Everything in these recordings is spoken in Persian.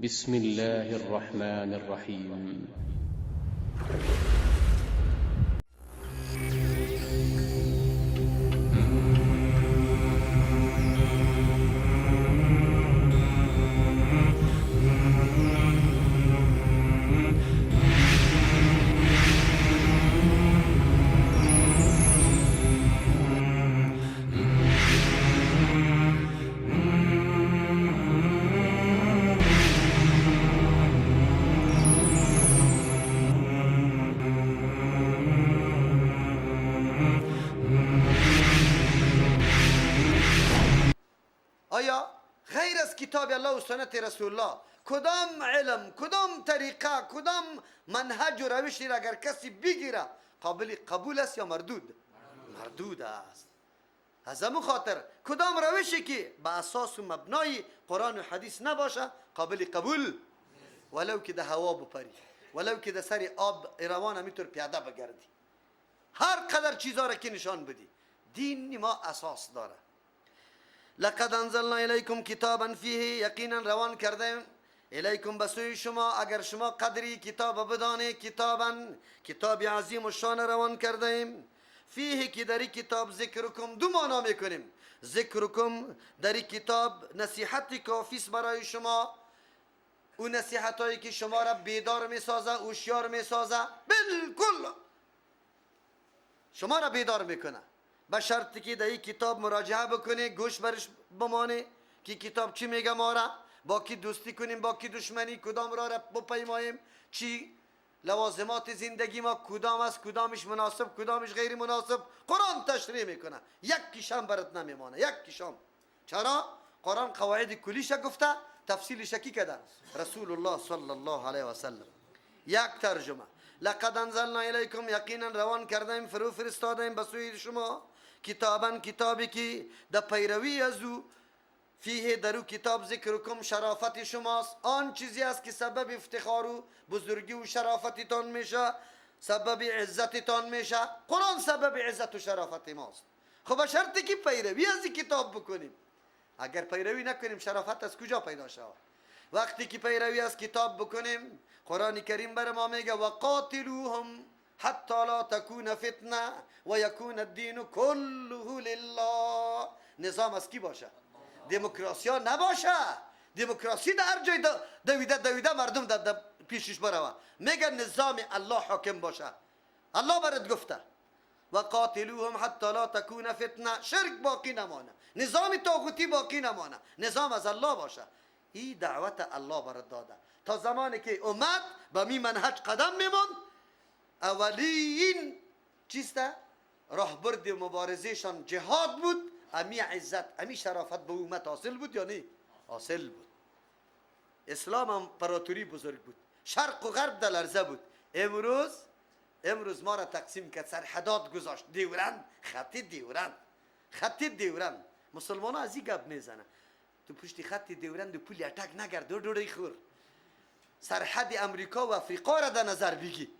بسم الله الرحمن الرحيم. آیا غیر از کتاب الله و سنت رسول الله کدام علم، کدام طریقه، کدام منهج و روشی را اگر کسی بگیره قابل قبول است یا مردود؟ مردود است. از همون خاطر کدام روشی که به اساس و مبنای قرآن و حدیث نباشه قابل قبول، ولو که ده هوا بپری، ولو که ده سر آب روان همیطور پیاده بگردی، هر قدر چیزا را که نشان بدی، دین ما اساس داره. لقد انزلنا الیکم کتابا فیه، یقینا روان کردیم الیکم بسوی شما، اگر شما قدری کتاب بدانه، کتاب عظیم و شان روان کردیم فیه، که در کتاب ذکرکم دو معنا میکنیم. ذکرکم در کتاب نصیحت کافیست برای شما، او نصیحت هایی که شما را بیدار میسازه، هوشیار میسازه، بالکل شما را بیدار میکنه، به شرطی که در این کتاب مراجعه بکنه، گوش برش بمانه که کتاب چی میگه، ما را با کی دوستی کنیم، با کی دشمنی، کدام را بپیماییم، چی لوازمات زندگی ما کدام است، کدامش مناسب، کدامش غیر مناسب، قرآن تشریح میکنه. یک کشم برات نمیمانه، یک کشم. چرا؟ قرآن قواعد کلیش گفته، تفصیلش کی کده؟ رسول الله صلی الله علیه و سلم. یک ترجمه: لقد انزلنا الیکم، یقینا روان کردیم، فرو فرستادیم به سوی شما، کتابا، کتابی که در پیروی از او، فیه در او کتاب ذکرکم شرافت شماست، آن چیزی است که سبب افتخار و بزرگی و شرافتتان میشه، سبب عزتتان میشه. قرآن سبب عزت و شرافت ماست. خب به شرطی که پیروی از این کتاب بکنیم. اگر پیروی نکنیم شرافت از کجا پیدا شود؟ وقتی که پیروی از کتاب بکنیم، قرآن کریم بر ما میگه وقاتلوهم حتی لا تکون فتنه و یکون الدین کله لله. نظام از کی باشه؟ دموکراسی ها نباشه. دموکراسی در هر جای دویده مردم در پیشش بروه. میگه نظام الله حاکم باشه. الله برات گفته وقاتلوهم حتی لا تکون فتنه، شرک باقی نمانه، نظام طاغوتی باقی نمانه، نظام از الله باشه. این دعوت الله برات داده. تا زمانی که اومد به می منهج قدم میمون، اولین چیسته راهبرد مبارزهشان جهاد بود. امی عزت، امی شرافت به امت حاصل بود یا نه؟ حاصل بود. اسلام امپراتوری بزرگ بود، شرق و غرب در لرزه بود. امروز ما را تقسیم کرد، سرحدات گذاشت، دیورند، خط دیورند. مسلمان ها از این گپ میزنه، تو پشت خط دیورند پول اتک نگرد، دوری خور. سرحد امریکا و افریقا را در نظر بگی،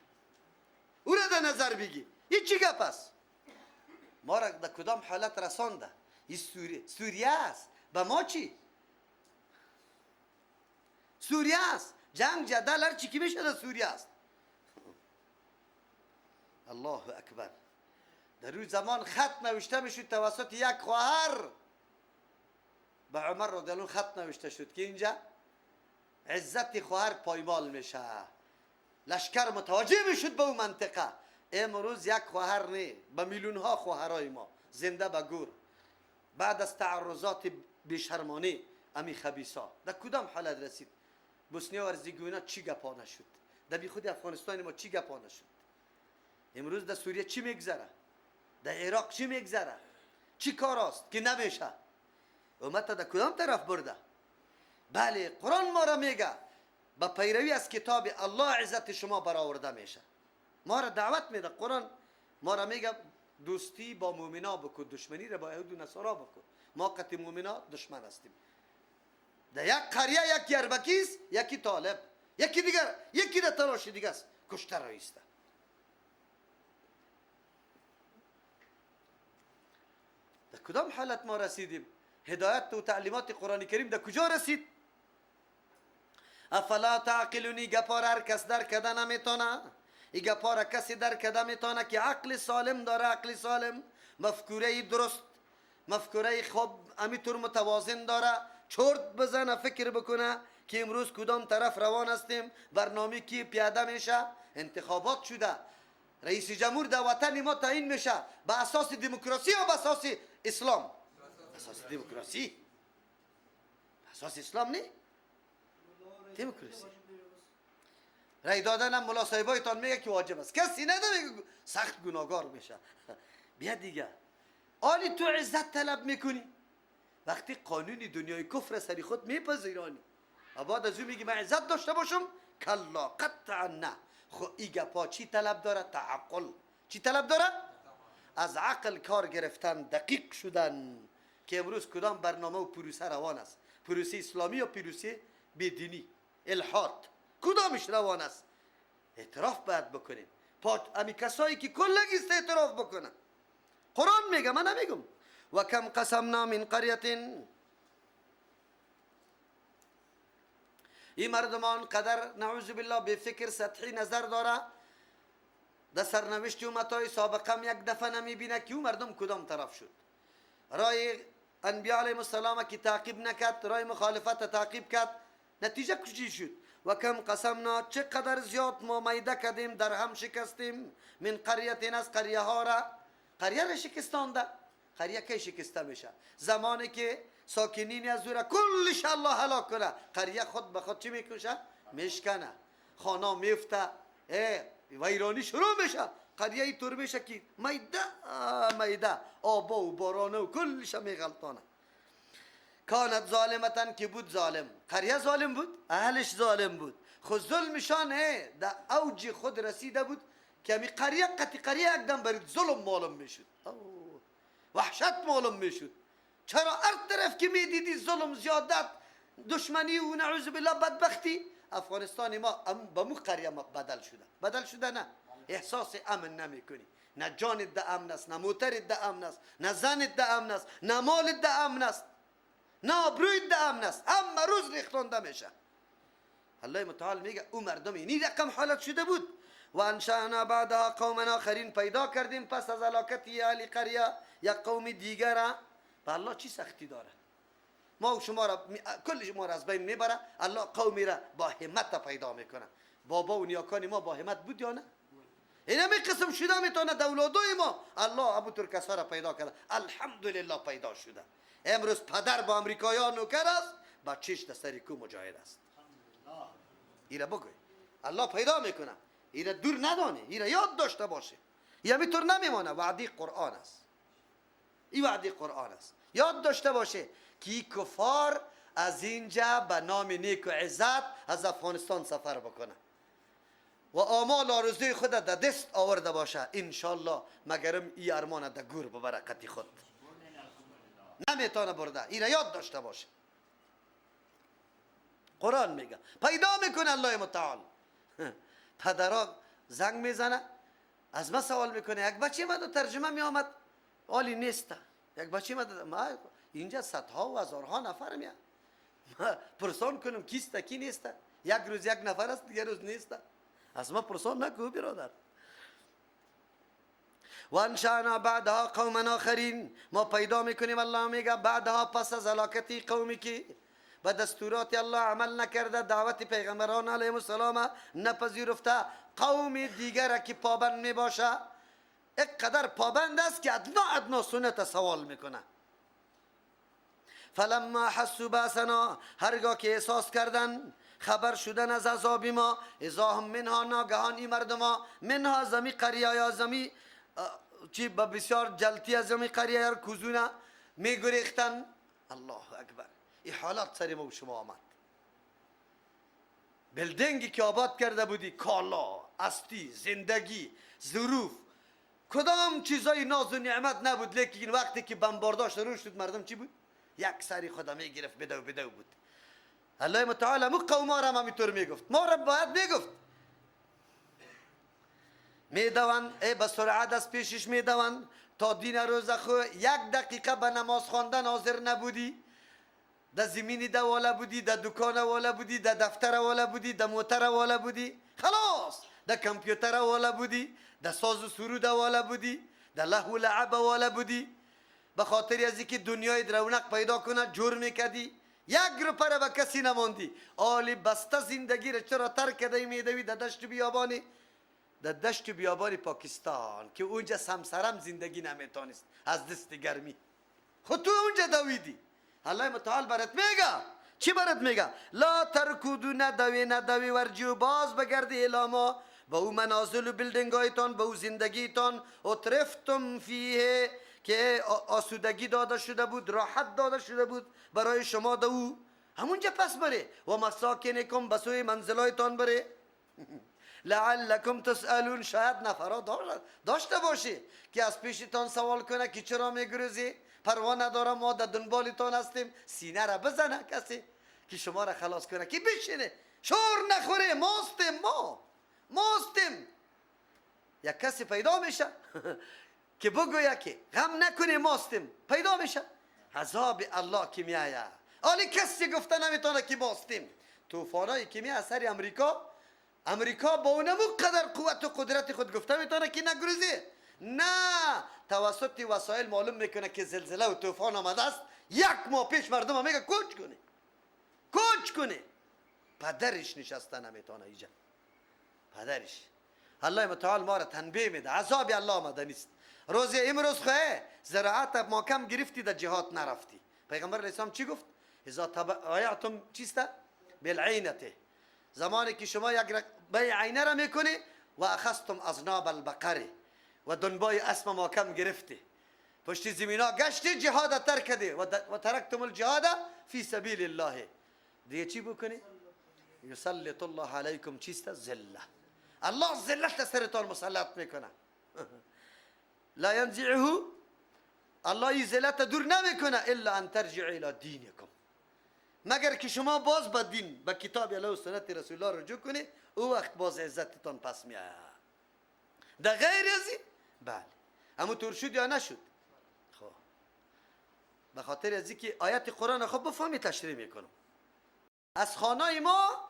او را در نظر بگی. این چی گپ است؟ ما را در کدام حالت رسانده؟ این سوریه است. به ما چی؟ سوریه است. جنگ جدل هر چی که میشه در سوریه است. الله اکبر. در روی زمان خط نوشته میشد توسط یک خواهر به عمر رضی الله عنه، خط نوشته شد که اینجا عزت خواهر پایمال میشه، لشکر متوجه میشد به اون منطقه. امروز یک خواهر نه، به میلیون ها خواهرای ما زنده به گور، بعد از تعرضات بیشرمانه امی خبیثا در کدام حالت رسید؟ بوسنیا و هرزگوینا چی گپانه شد؟ در بی خود افغانستان ما چی گپانه شد؟ امروز در سوریه چی میگذره؟ در عراق چی میگذره؟ چی کار است که نمیشه؟ امت در کدام طرف برده؟ بله، قرآن ما را میگه با پیروی از کتاب الله عزت شما برآورده میشه. ما را دعوت میده قرآن، ما را میگه دوستی با مومنا بکن، دشمنی را با یهود و نصارا بکن. ما قطع مومنا دشمن هستیم. در یک قریه یکی اربکی است، یکی طالب، یکی دیگر، یکی در تلاش دیگه است، کشته رایسته. در کدام حالت ما رسیدیم؟ هدایت و تعلیمات قرآن کریم در کجا رسید؟ افلا تعقلونی گپار هر کس در کده نمیتونه. این گپار کسی در کده میتونه که عقل سالم داره، عقل سالم، مفکوره درست، مفکوره خوب همینطور متوازن داره، چرت بزنه، فکر بکنه که امروز کدام طرف روان هستیم، برنامه کی پیاده میشه. انتخابات شده، رئیس جمهور در وطن ما تعیین میشه به اساس دموکراسی یا به اساس اسلام؟ به اساس دموکراسی. به اساس اسلام نه، دموکراسی. رای دادن هم ملا صاحبایتان میگه که واجب است، کسی نداره سخت گناهگار میشه. بیا دیگه، آلی تو عزت طلب میکنی وقتی قانون دنیای کفر سری خود میپذیرانی و بعد از اون میگی من عزت داشته باشم؟ کلا قطعا نه. خب این گپا چی طلب داره؟ تعقل. چی طلب داره؟ از عقل کار گرفتن، دقیق شدن که امروز کدام برنامه و پروسه روان است، پروسه اسلامی یا پروسه بدینی، الحاد، کدامش روان است؟ اعتراف باید بکنیم. امی کسایی که کلگیست اعتراف بکنن. قرآن میگه، من نمیگم. و کم قسمنا من قریت، این مردمان قدر نعوذ بالله به فکر سطحی نظر داره، در سرنوشت امتهای سابقه هم یک دفعه نمیبینه که اون مردم کدام طرف شد. رای انبیاء علیهم السلام که تعقیب نکرد، رای مخالفت تعقیب کرد، نتیجه کجی شد؟ و کم قسمنا، چقدر زیاد ما میده کردیم، در هم شکستیم، من قریت، از قریه ها را. قریه را شکستانده. قریه کی شکسته میشه؟ زمانی که ساکنین از او را کلش الله هلاک کنه، قریه خود به خود چی میکشه؟ میشکنه، خانه میفته، ویرانی شروع میشه. قریه ای طور میشه که میده آبا و بارانه و کلش میغلطانه. کانت ظالمتن، که بود ظالم. قریه ظالم بود، اهلش ظالم بود، خود ظلمشان در اوج خود رسیده بود که همی قریه قریه یک دم برید ظلم معلوم میشد، وحشت معلوم میشد. چرا هر طرف که میدیدی ظلم، زیادت، دشمنی و نعوذ بالله بدبختی، افغانستان ما به مو قریه بدل شده. بدل شده نه، احساس امن نمیکنی، نه جانت ده امن است، نه موترت ده امن است، نه زنت ده امن است، نه مالت ده امن است، نه آبرویت ده امن است، همه روز ریختانده میشه. الله متعال میگه اون مردم اینی رقم حالت شده بود. و انشأنا بعدها قوما آخرین، پیدا کردیم پس از هلاکت اهل قریه یک قوم دیگر. به الله چی سختی داره؟ ما و شما را کل شما را از بین میبره، الله قومی را با همت پیدا میکنه. بابا و نیاکان ما با همت بود یا نه؟ این همی قسم شده میتونه دولادای ما الله ابوتر کسا را پیدا کرده، الحمدلله پیدا شده. امروز پدر با امریکایان نوکر است، بچهش در سر کو مجاهد است. ایره بگوی الله پیدا میکنه، ایره دور ندانه، ایره یاد داشته باشه. یا میتور نمیمانه، وعدی قرآن است. این وعدی قرآن است، یاد داشته باشه که کفار از اینجا به نام نیک و عزت از افغانستان سفر بکنه و آمال آرزوی خود در دست آورده باشه، انشالله مگرم ای ارمان در گور ببره قطی خود نمیتونه برده. این را یاد داشته باشه. قرآن میگه پیدا میکنه الله متعال. پدرها زنگ میزنه، از ما سوال میکنه یک بچه من ترجمه میامد آلی نیسته، یک بچه من اینجا صدها و هزارها نفر میاد، پرسان کنم کیسته کی نیسته، یک روز یک نفر است دیگر روز نیسته، از ما پرسان نکو برادر. و انشأنا بعدها قوما آخرین، ما پیدا میکنیم الله میگه بعدها پس از هلاکتی قومی که به دستورات الله عمل نکرده، دعوت پیغمبران علیهم السلام نپذیرفته، قوم دیگر که پابند میباشه، اینقدر پابند است که ادنا سنت سوال میکنه. فلما حسوا باسنا، هرگاه که احساس کردن خبر شدن از عذاب ما، اذا هم منها، ناگهان این مردما، منها زمی قریه یا زمی چی با بسیار جلتی از زمی قریه یا کوزونه میگریختن. الله اکبر، این حالات سر ما و شما آمد. بلدنگی که آباد کرده بودی، کالا، استی، زندگی، ظروف، کدام چیزای ناز و نعمت نبود، لیکن وقتی که بمباردها شروع شد مردم چی بود؟ یک سری خدا میگرفت، بدو بود. الله متعال مو قوما را هم اینطور میگفت، ما را باید میگفت میدوان، به سرعت از پیشش میدوان تا دین روز خو یک دقیقه به نماز خواندن حاضر نبودی، در زمینی ده والا بودی، در دکان والا بودی، در دفتر والا بودی، در موتر والا بودی، خلاص در کامپیوتر والا بودی، در ساز و سرود والا بودی، در لهو و لعب والا بودی، به خاطر از اینکه دنیای رونق پیدا کنه جور میکردی، یک روپه را به کسی نماندی. آلی بسته زندگی را چرا ترک کردی میدوی در دشت بیابانی؟ در دشت بیابانی پاکستان که اونجا سمسرم زندگی نمیتونست از دست گرمی، خود تو اونجا دویدی. الله متعال برات میگه، چی برات میگه؟ لا ترکودو، ندوی ورجو باز بگردی الاما به او منازل و بیلدنگ هایتان، به او زندگیتان. اترفتم فیه که آسودگی داده شده بود، راحت داده شده بود برای شما دو او، همونجا پس بره. و مساکنکم بسوی منزلایتان بره. لعلکم تسالون، شاید نفرات داشته باشه که از پیشتان سوال کنه که چرا میگریزی؟ پروا نداره، ما در دنبالتان هستیم. سینه را بزنه کسی که شما را خلاص کنه که بشینه شور نخوره. ماستیم. یک کسی پیدا میشه که بگویه که غم نکنه ماستیم، پیدا میشه. عذاب الله که میآید. حالی کسی گفته نمیتونه که ماستیم. طوفانایی که میاد سر امریکا با اونمو قدر قوت و قدرت خود گفته میتونه که نگریزه. نه، توسط وسایل معلوم میکنه که زلزله و طوفان آمده است. یک ماه پیش مردم میگه کوچ کنه. پدرش نشسته نمیتونه اینجا، پدرش. الله متعال ما را تنبیه میده، عذاب الله آمده نیست. روز امروز خواه زراعت ما کم گرفتی، در جهاد نرفتی. پیغمبر علیه السلام چی گفت؟ اذا تبایعتم چیست؟ بالعینته. زمانی که شما یک بیع عینه را میکنی و اخذتم اذناب البقره و دنبای اسم ما کم گرفتی، پشت زمینا گشتی، جهاد ترک کردی و ترکتم الجهاد فی سبیل الله، دیگه چی بکنی؟ یسلط الله علیکم چیست؟ ذله. الله ذلت سرتان مسلط میکنه. لا ینزعه، الله این ذلت دور نمیکنه الا ان ترجع الى دینکم، مگر که شما باز به دین، به کتاب الله و سنت رسول الله رجوع کنی، او وقت باز عزتتان پس میاد. در غیر ازی بله. اما طور شد یا نشد؟ خب به خاطر ازی که آیت قرآن خب بفهمی تشریح میکنم. از خانه ما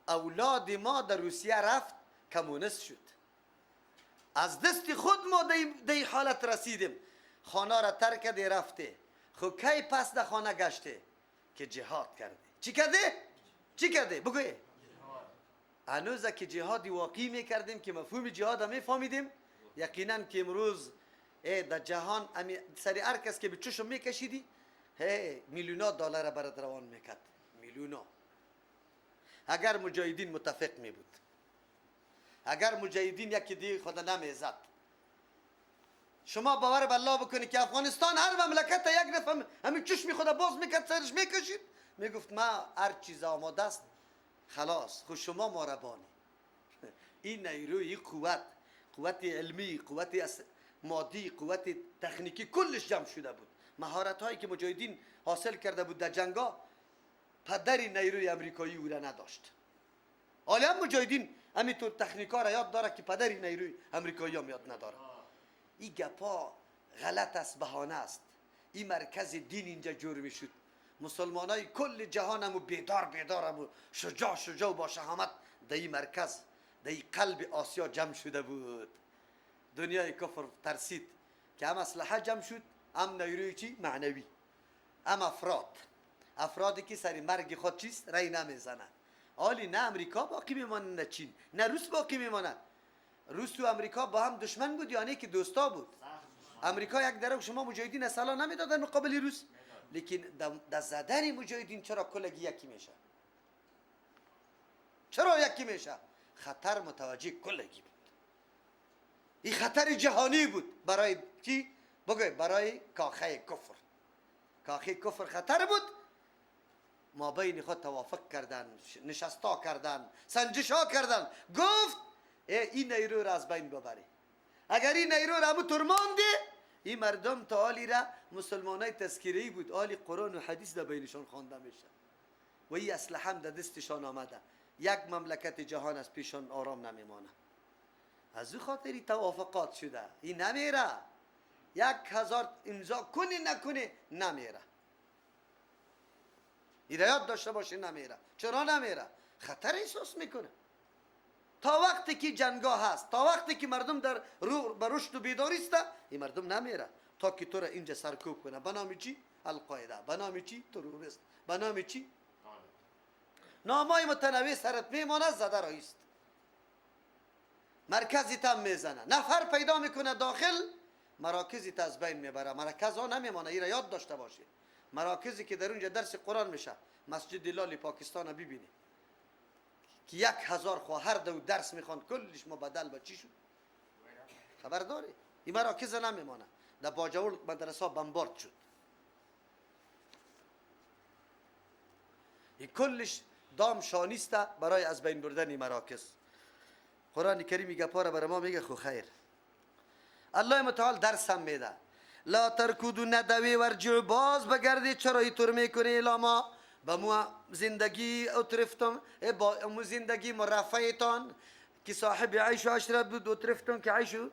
اولاد ما در روسیه رفت کمونست شد، از دست خود ما در این حالت رسیدیم. خانه را ترک کرده رفته. خب کی پس در خانه گشته؟ که جهاد کرده. چی کرده؟ بگوی. هنوز که جهادی واقعی میکردیم که مفهوم جهاد میفهمیدیم، یقینا که امروز در جهان سری هر کس که به چشم میکشیدی میلیونا دلار برات روان میکرد، میلیونا. اگر مجاهدین متفق می بود، اگر مجاهدین یکی دیگه خود نمیزد. شما باور به الله بکنید که افغانستان هر مملکت یک دفعه همین چشمی خود باز میکرد، سرش میکشید، میگفت ما هر چیز آماده است، خلاص خود شما ما را بانی. این نیروی قوت علمی، قوت مادی، قوت تکنیکی کلش جمع شده بود. مهارت هایی که مجاهدین حاصل کرده بود در جنگا، پدری نیروی امریکایی او را نداشت. حالا هم مجاهدین همینطور تکنیکا را یاد داره که پدری نیروی امریکایی هم یاد نداره. این گپا غلط است، بهانه است. این مرکز دین اینجا جور میشد. مسلمانای کل جهان هم بیدار هم شجاع و با شهامت در این مرکز، در این قلب آسیا جمع شده بود. دنیای کفر ترسید که هم اسلحه جمع شد، هم نیروی چی؟ معنوی. هم افرادی که سری مرگ خود چیست؟ رای نمیزنن. حالی نه امریکا باقی میمانه، نه چین، نه روس باقی میمانه. روس و امریکا با هم دشمن بود یا نه که دوستا بود؟ امریکا یک طرف شما مجاهدین اصلا نمیدادن مقابل روس، لیکن در زدن مجاهدین چرا کلگی یکی میشه؟ چرا یکی میشه؟ خطر متوجه کلگی بود. این خطر جهانی بود. برای چی؟ بگوی برای کاخه کفر. کاخه کفر خطر بود. ما بین خود توافق کردن، نشستا کردن، سنجشا کردن، گفت این نیرو را از بین ببری. اگر این نیرو را همونطور مانده، این مردم تا حالی را مسلمانای تذکیری بود، حالی قرآن و حدیث در بینشان خوانده میشه و این اسلحه هم در دستشان آمده. یک مملکت جهان از پیشان آرام نمیمانه. از او خاطری توافقات شده. این نمیره. 1000 امضا کنی نکنی نمیره. این یاد داشته باشین نمیره. چرا نمیره؟ خطر احساس میکنه. تا وقتی که جنگاه هست، تا وقتی که مردم در رو به رشد و بیداری است، این مردم نمیره تا که تو را اینجا سرکوب کنه. به نام چی؟ القاعده. به نام چی؟ تروریست. به نام چی؟ نامای متنوع سرت میمانه، زده رایست. مرکزی تم میزنه، نفر پیدا میکنه داخل، مراکزی تا از بین میبره. مرکز ها نمیمانه. این را یاد داشته باشی. مراکزی که در اونجا درس قرآن میشه، مسجد لالی پاکستان رو ببینی که 1000 خواهر دو درس میخوان، کلش مبدل به چی شد؟ خبر داری؟ این مراکز نمیمانه. در باجوړ مدرسه بمبارد شد. این کلش دام شانیست برای از بین بردن این مراکز. قرآن کریم میگه پاره برای ما میگه خو خیر. الله متعال درس هم میده. لا ترکودو ندوی ورجع، باز بگردی چرا اینطور میکنی؟ لاما با مو زندگی اترفتم، با مو زندگی مرفعتان که صاحب عیش و عشرت بود، اترفتم که عیشو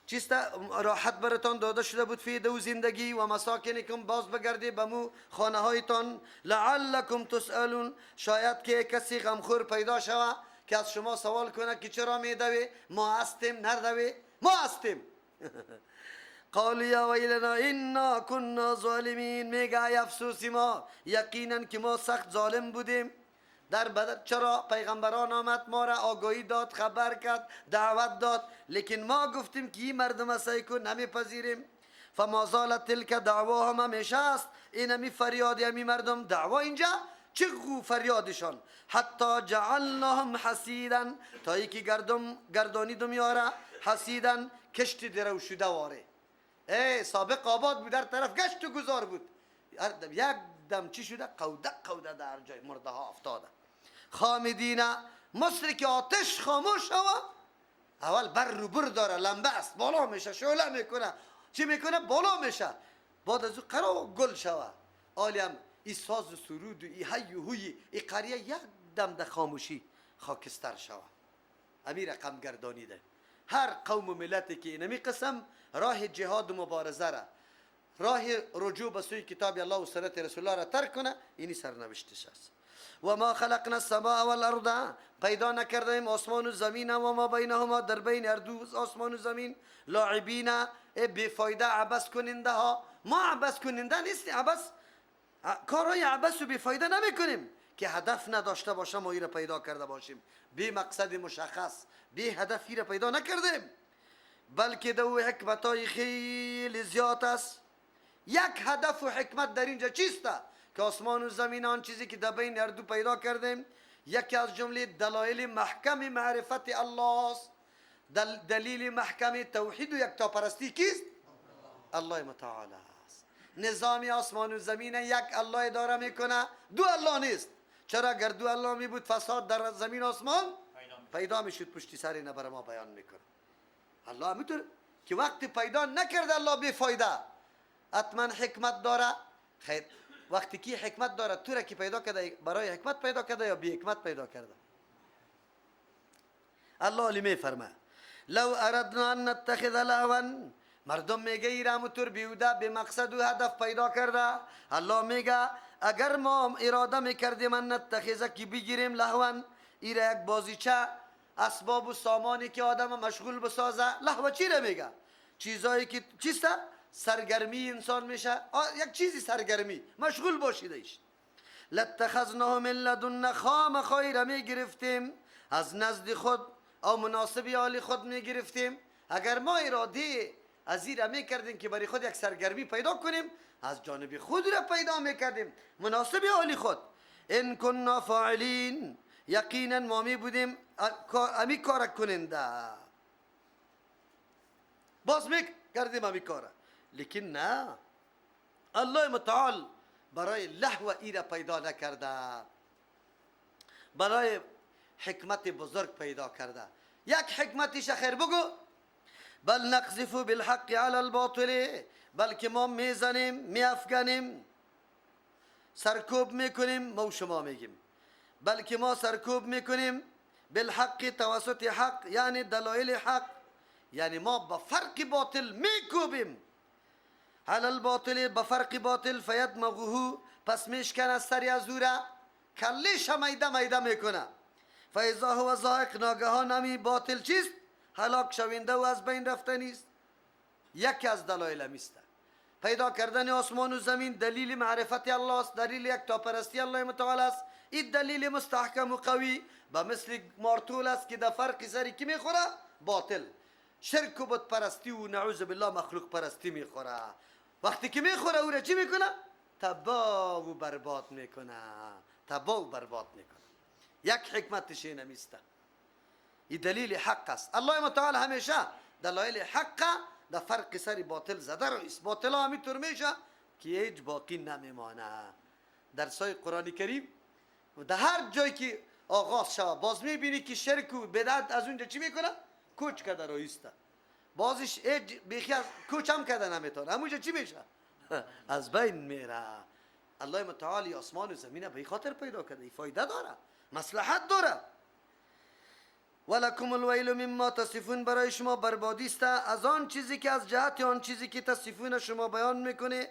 چیست راحت براتان داده شده بود فی دو زندگی و مساکنکم، باز بگردی به مو خانه هایتان. لعلکم تسالون، شاید که کسی غمخور پیدا شود که از شما سوال کنه که چرا میدوی؟ ما هستیم نردوی؟ ما هستیم. قالوا یا ویلنا انا كنا ظالمین، میگه ای افسوسی ما، یقینا که ما سخت ظالم بودیم. در بدر چرا پیغمبران آمد، ما را آگاهی داد، خبر کرد، دعوت داد، لیکن ما گفتیم که این مردم سیکو نمیپذیریم. فما زالت تلک دعواهم، همیشه است این همی فریاد همی مردم. دعوا اینجا چه فریادشان؟ حتی جعلناهم حسیدا، تا یکی گردانیدم یاره، حسیدا کشت درو شده واره. سابق آباد بود، در طرف گشت و گذار بود، یک دم چی شده؟ قوده در جای مرده ها افتاده. خامدین، مصر که آتش خاموش شوه، اول بر رو بر داره، لمبه است، بالا میشه، شعله میکنه، چی میکنه؟ بالا میشه. بعد از او قرار گل شوه. آلیم ای ساز و سرود و ای هی و هوی ای قریه یک دم در خاموشی خاکستر شوه. امی رقم گردانیده. هر قوم و ملتی که اینمی قسم راه جهاد و مبارزه را، راه رجوع به سوی کتاب الله و سنت رسول الله را ترک کنه، اینی سرنوشتش است. و ما خلقنا السماء والارض، پیدا نکردیم آسمان و زمین و ما بینهما، در بین هر دو آسمان و زمین، لاعبین، بیفایده عبث کننده ها. ما عبث کننده نیستیم، کارهای عبث و بیفایده نمی کنیم که هدف نداشته باشه. ما ای را پیدا کرده باشیم بی مقصد مشخص، بی هدفی را پیدا نکردیم، بلکه دو حکمت های خیلی زیاد است. یک هدف و حکمت در اینجا چیست؟ که آسمان و زمین، آن چیزی که در بین هر دو پیدا کردیم، یکی از جمله دلایل محکم معرفت الله است. دلیل محکم توحید و یکتاپرستی کیست؟ الله متعال است. نظام آسمان و زمین یک الله اداره میکنه، دو الله نیست. چرا؟ اگر دو الله می بود فساد در زمین آسمان پیدا میشد. پشتی سر اینه برای ما بیان میکنه. الله میتونه که وقتی پیدا نکرده الله بی فایده، حتما حکمت داره. خیر، وقتی که حکمت داره، تو را که پیدا کرده برای حکمت پیدا کرده یا بی حکمت پیدا کرده؟ الله علی میفرمه لو اردنا ان نتخذ لهوا، مردم میگه ایرام تور بیوده به مقصد و هدف پیدا کرده. الله میگه اگر ما اراده میکردیم ان نتخذ که بگیریم لهوا، ایره یک بازیچه، اسباب و سامانی که آدم مشغول بسازه. لهو چی را میگه؟ چیزایی که چیست؟ سرگرمی انسان میشه، یک چیزی سرگرمی، مشغول باشیدش. لاتخذناه من لدن، خام خیر میگرفتیم از نزد خود او مناسبی حال خود میگرفتیم. اگر ما اراده از این را میکردیم که برای خود یک سرگرمی پیدا کنیم، از جانب خود را پیدا میکردیم مناسبی حال خود. ان كنا فاعلین، یقینا ما می بودیم امی کار کننده، باز میکردیم امی کار. لیکن نه، الله متعال برای لهو ای را پیدا نکرده، برای حکمت بزرگ پیدا کرده. یک حکمتش خیر بگو. بل نقذف بالحق علی الباطل، بلکه ما میزنیم، میافگنیم، سرکوب میکنیم. ما و شما میگیم بلکه ما سرکوب میکنیم بالحق، توسط حق، یعنی دلایل حق، یعنی ما با فرق باطل میکوبیم. علی الباطل، با فرق باطل، فیدمغه، پس میشکنه سری از او را، کلش میده میده میکنه. فاذا هو زاهق، ناگهان همی باطل چیست؟ هلاک شوینده و از بین رفتنی است. یکی از دلایل میسته. پیدا کردن آسمان و زمین دلیل معرفت الله است، دلیل یکتاپرستی الله متعال است. این دلیل مستحکم و قوی به مثل مارتول است که در فرق سری کی میخوره؟ باطل. شرک و بت پرستی و نعوذ بالله مخلوق پرستی میخوره. وقتی که میخوره او را چی میکنه؟ تباه و برباد میکنه. تباه و برباد میکنه. یک حکمتش اینه میسته. این دلیل حق است. الله متعال همیشه دلایل حق در فرق سری باطل زده رو است. باطل ها همینطور میشه که هیچ باقی نمیمانه. در سای قرآن کریم در هر جایی که آغاز شود باز میبینی که شرک و بدعت از اونجا چی میکنه؟ کوچ کده رو ایسته. بازش بیخی از کوچ هم کده نمیتونه. همونجا چی میشه؟ از بین میره. الله متعال آسمان و زمین به خاطر پیدا کرده. فایده داره، مصلحت داره. ولکم الویل مما تصفون، برای شما بربادی است از آن چیزی که از جهت آن چیزی که تصفون شما بیان میکنه،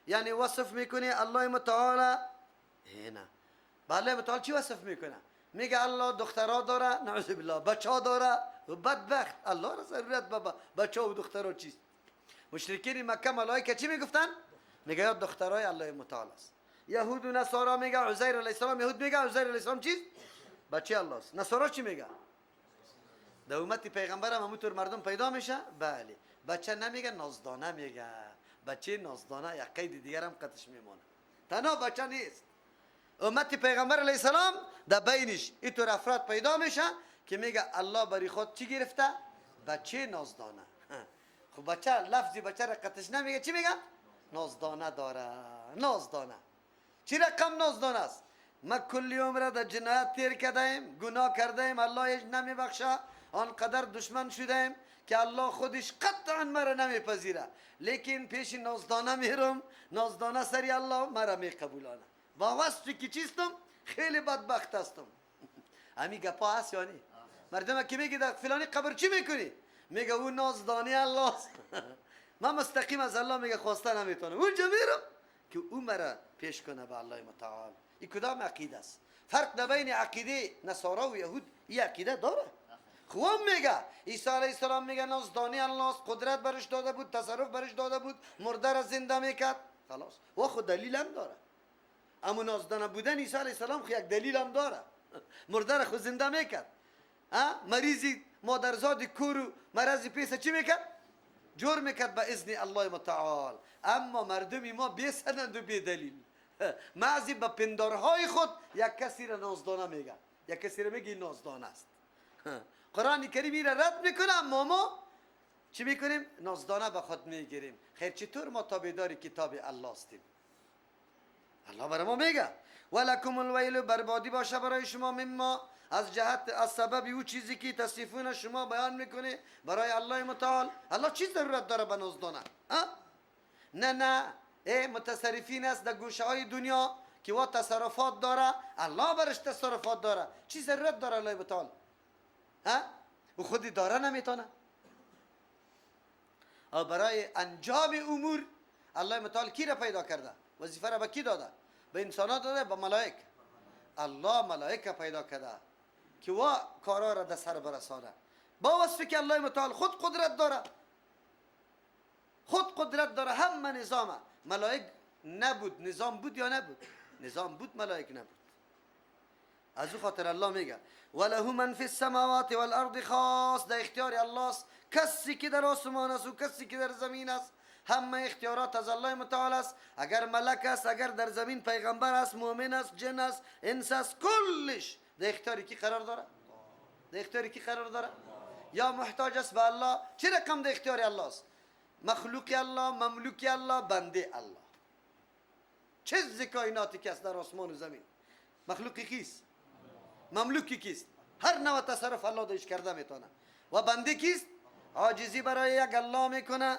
یعنی وصف میکنه الله متعال. نه الله متعال چی وصف میکنه؟ میگه الله دخترها داره، نعوذ بالله، بچه ها داره. و بدبخت الله را ضرورت بابا بچه ها و دخترها چیست؟ مشرکین مکه ملائکه چی میگفتن؟ میگه یا دخترای الله متعال است. یهود و نصارا میگه عزیر علیه السلام. یهود میگه عزیر علیه السلام چیست؟ بچه الله است. نصارا چی میگه؟ در امت پیغمبر هم همونطور مردم پیدا میشه. بله، بچه نمیگه، نازدانه میگه. بچه نازدانه یک قید دیگر هم قطعش میمانه. تنها بچه نیست. امت پیغمبر علیه السلام در بینش اینطور افراد پیدا میشه که میگه الله بری خود چی گرفته؟ بچه نازدانه. خب بچه لفظی بچه را قطعش نمیگه، چی میگه؟ نازدانه داره. نازدانه چی رقم نازدانه است؟ ما کلی عمر در جنایت تیر کردیم، گناه کردیم، الله هیچ نمیبخشه. آنقدر دشمن شدیم که الله خودش قطعا مرا نمیپذیره، لیکن پیش نازدانه میرم، نازدانه سری الله مرا میقبولانه. با وصفی که چیستم؟ خیلی بدبخت هستم. همین گپا هست یا نی؟ مردم که میگه در فلانی قبر چی میکنی؟ میگه اون نازدانه الله است. من مستقیم از الله میگه خواسته نمیتونم، اونجا میرم که او مرا پیش کنه به الله متعال. این کدام عقیده است؟ فرق در بین عقیده نصارا و یهود این عقیده داره. خوب میگه عیسی علیه السلام میگه نازدانه الله است، قدرت برش داده بود، تصرف برش داده بود، مرده را زنده میکرد. خلاص و خود دلیل هم داره. اما نازدانه بودن عیسی علیه السلام خود یک دلیل هم داره. مرده را خود زنده میکرد. مریضی مادرزاد کور مرضی پیسه چی میکرد؟ جور میکرد به اذن الله متعال. اما مردمی ما بی سند و بی دلیل معزی به پندارهای خود یک کسی را نازدانه میگه، یک کسی را میگه نازدانه است. قرآن کریم این را رد میکنه، اما ما چی میکنیم؟ نازدانه به خود میگیریم. خیر چطور ما تابعدار کتاب الله هستیم؟ الله برای ما میگه ولکم الویل، بربادی باشه برای شما مما، از جهت از سبب او چیزی که تصفون شما بیان میکنه برای الله متعال. الله چی ضرورت داره به نازدانه؟ نه متصرفین است در گوشه های دنیا که و تصرفات داره، الله برش تصرفات داره. چی ضرورت داره الله متعال؟ او خودی داره نمیتونه. برای انجام امور الله متعال کی را پیدا کرده؟ وظیفه را به کی داده؟ به انسانات داده؟ به ملائک؟ الله ملائکه پیدا کرده که و کارا را در سر برسانه. با وصفی که الله متعال خود قدرت داره، خود قدرت داره. همه نظامه. ملائک نبود، نظام بود یا نبود؟ نظام بود، ملائک نبود. از او خاطر الله میگه وله من فی السماوات والارض، خاص در اختیار الله است. کسی که در آسمان است و کسی که در زمین است، همه اختیارات از الله متعال است. اگر ملک است، اگر در زمین پیغمبر است، مؤمن است، جن است، انس است، کلش در اختیاری کی قرار داره؟ در اختیاری کی قرار داره؟ یا محتاج است به الله؟ چه رقم در اختیار الله است؟ مخلوق الله، مملوک الله، بنده الله. چه کائناتی که است در آسمان و زمین؟ مخلوقی کیست؟ مملوکی کیست؟ هر نوع تصرف الله دایش کرده میتونه. و بنده کیست؟ عاجزی برای یک الله میکنه.